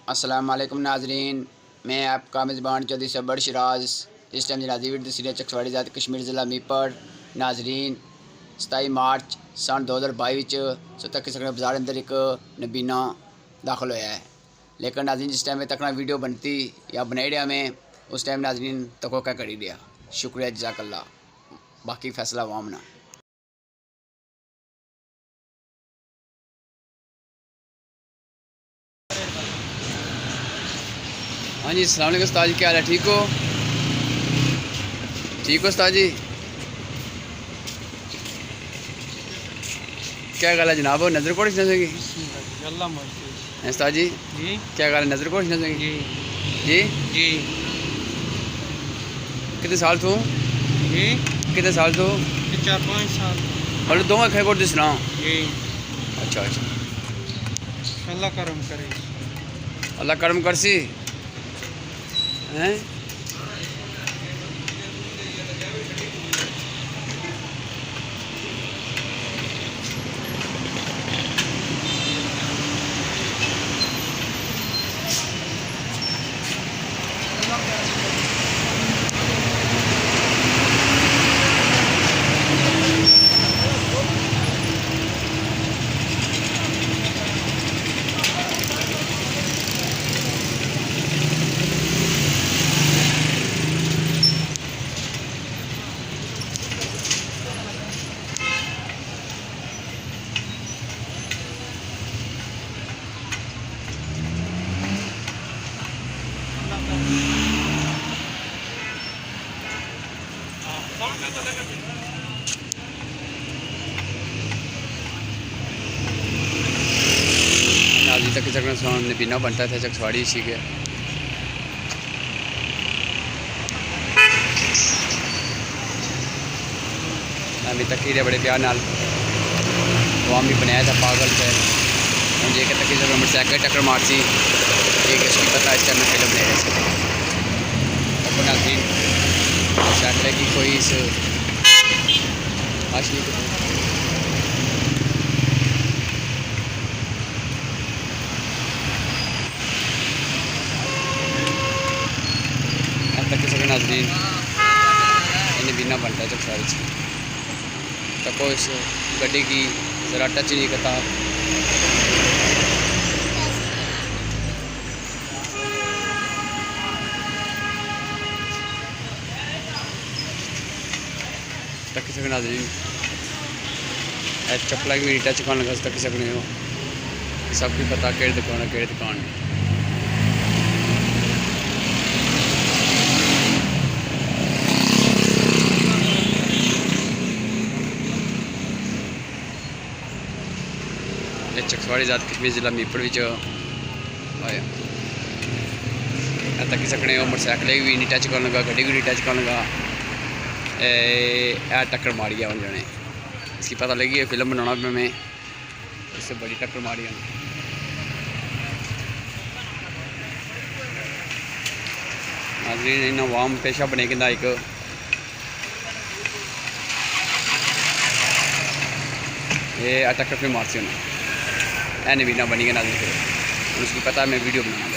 अस्सलाम वालेकुम नाजरीन, मैं आपका मेज़बान चौधरी सबड़ शराज। इस टाइम नाजी वीर सीरिया चकसवाड़ी ज़ात कश्मीर ज़िला मीपड़। नाजरीन 27 मार्च सन 2022 तक किसी बाजार अंदर एक नबीना दाखिल होया है। लेकिन नाजरीन जिस टाइम तक ना वीडियो बनती या बनाई रहा मैं उस टाइम नाजरीन तको क्या करी दिया। शुक्रिया जज़ाकल्लाह, बाकी फैसला अवाम ना। हाँ जी, अस्सलाम वालेकुम उस्ताद जी, क्या हाल है? ठीक हो? ठीक हो उस्ताद जी? क्या गल है जनाब, नज़र कोट सकेंगी उस्ताद जी? क्या गल है, नज़र कोट सकेंगी जी? जी कितने साल तो जी कितने साल तो 4-5 साल मतलब दो अखे कोट दिसना। जी। अच्छा अच्छा, अल्लाह करम करे। अल्लाह करम करसी हैं। नाजी तक चकना बिना बनता था चकसवाड़ी इसी के। अभी तक ही बड़े प्यार नाल वाम भी बनाया था पागल से जे के तक मोटरसाइकिल टक्कर मारती एक इसकी पता इस टाइम में फिल्म नहीं रह सकती अपना थी मोटरसाइकिल की कोई इस आशनी तक सके नाजरीन इन्हें बिना बनता है चकसवाड़ी तको इस गड्डी की ज़रा टच नहीं करता। तक सकते नाजरीन चप्पल भी टच कर लगा तक सकने हो सब कुछ पता केड़ी दुकान है केड़ी दुकान है। चकसवाड़ी ज़ात कश्मीर ज़िला मीपड़ आया तक सकने हो मोटरसाइकिल भी नहीं टच कर लगा गड्डी भी नहीं टच कर लगा टक्कर मारी है जाने इसकी पता लगी है फिल्म बनाना पे मैं इससे बड़ी टक्कर मारी है। नाज़रीन इन आवाम पेशा बने कि एक ये टक्कर फिर मारती उन्हें नवीना बनी गया नाज़रीन फिर उसकी पता है मैं वीडियो बनाना।